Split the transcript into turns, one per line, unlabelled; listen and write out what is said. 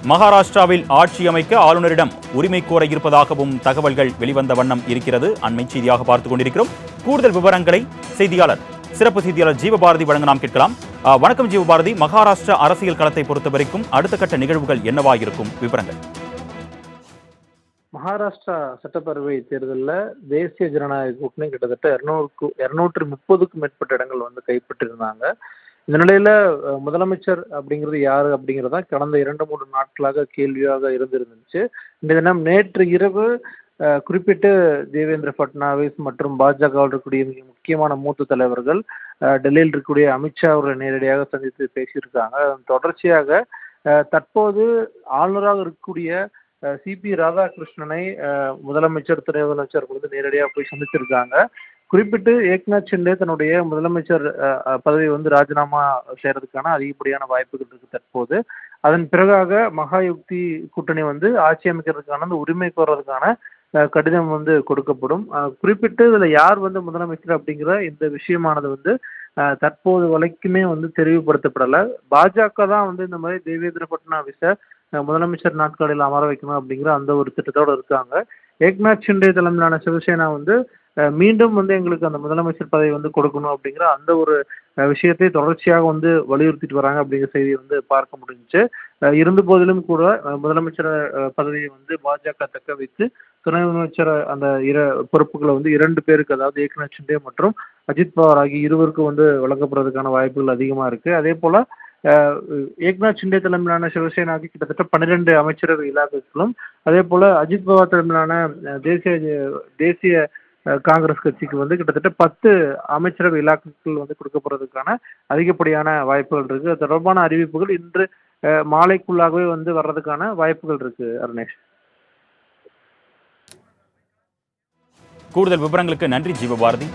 மகாராஷ்டிராவில் ஆட்சி அமைக்க ஆளுநரிடம் உரிமை கோர இருப்பதாகவும் தகவல்கள் வெளிவந்த வண்ணம் இருக்கிறது. அண்மை செய்தியாக பார்த்துக் கொண்டிருக்கிறோம். கூடுதல் விவரங்களை சிறப்பு செய்தியாளர் ஜீவபாரதி வழங்க நாம் கேட்கலாம். வணக்கம் ஜீவபாரதி. மகாராஷ்டிரா அரசியல் களத்தை பொறுத்த வரைக்கும் அடுத்த கட்ட நிகழ்வுகள் என்னவாயிருக்கும் விவரங்கள்?
மகாராஷ்டிரா சட்டப்பேரவை தேர்தலில் தேசிய ஜனநாயக கூட்டணி கிட்டத்தட்ட 230க்கும் மேற்பட்ட இடங்கள் கைப்பற்றிருந்தாங்க. இந்த நிலையில முதலமைச்சர் அப்படிங்கிறது யாரு அப்படிங்கிறதா கடந்த 2-3 நாட்களாக கேள்வியாக இருந்துச்சு. இந்த தினம் நேற்று இரவு குறிப்பிட்டு தேவேந்திர பட்னாவிஸ் மற்றும் பாஜகவில் இருக்கக்கூடிய மிக முக்கியமான மூத்த தலைவர்கள் டெல்லியில் இருக்கக்கூடிய அமித்ஷா அவர்களை நேரடியாக சந்தித்து பேசியிருக்காங்க. தொடர்ச்சியாக தற்போது ஆளுநராக இருக்கக்கூடிய சிபி ராதாகிருஷ்ணனை முதலமைச்சர் துணை முதலமைச்சர் நேரடியாக போய் சந்திச்சிருக்காங்க. குறிப்பிட்டு ஏக்நாத் ஷிண்டே தன்னுடைய முதலமைச்சர் பதவி ராஜினாமா செய்யறதுக்கான அதிகப்படியான வாய்ப்புகள் இருக்கு தற்போது. அதன் பிறகாக மகாயுக்தி கூட்டணி ஆட்சி அமைக்கிறதுக்கான அந்த உரிமை கோர்றதுக்கான கடிதம் கொடுக்கப்படும். குறிப்பிட்டு இதுல யார் முதலமைச்சர் அப்படிங்கிற இந்த விஷயமானது தற்போது வரைக்குமே தெரிவுபடுத்தப்படலை. பாஜக தான் இந்த மாதிரி தேவேந்திர பட்னாவிஸை முதலமைச்சர் நாட்களில் அமர வைக்கணும் அப்படிங்கிற அந்த ஒரு திட்டத்தோடு இருக்காங்க. ஏக்நாத் ஷிண்டே தலைமையிலான சிவசேனா மீண்டும் எங்களுக்கு அந்த முதலமைச்சர் பதவி கொடுக்கணும் அப்படிங்கிற அந்த ஒரு விஷயத்தை தொடர்ச்சியாக வலியுறுத்திட்டு வராங்க அப்படிங்கிற செய்தியை பார்க்க முடிஞ்சுச்சு. இருந்த போதிலும் கூட முதலமைச்சர் பதவியை பாஜக தக்க வைத்து துணை முதலமைச்சர் அந்த பொறுப்புகளை 2 பேருக்கு, அதாவது ஏக்நாத் ஷிண்டே மற்றும் அஜித் பவார் ஆகிய இருவருக்கும் வழங்கப்படுறதுக்கான வாய்ப்புகள் அதிகமா இருக்கு. அதே போல ஏக்நாத் ஷிண்டே தலைமையிலான சிவசேனாவுக்கு கிட்டத்தட்ட 12 அமைச்சரவை இலாக்காக்களும், அதே போல அஜித் பவார் தலைமையிலான தேசிய காங்கிரஸ் கட்சிக்கு கிட்டத்தட்ட 10 அமைச்சரவை இலாக்காக்கள் கொடுக்கப்படுறதுக்கான அதிகப்படியான வாய்ப்புகள் இருக்கு. அது தொடர்பான அறிவிப்புகள் இன்று மாலைக்குள்ளாகவே வர்றதுக்கான வாய்ப்புகள் இருக்கு. அருணேஷ்,
கூடுதல் விவரங்களுக்கு நன்றி ஜீவபாரதி.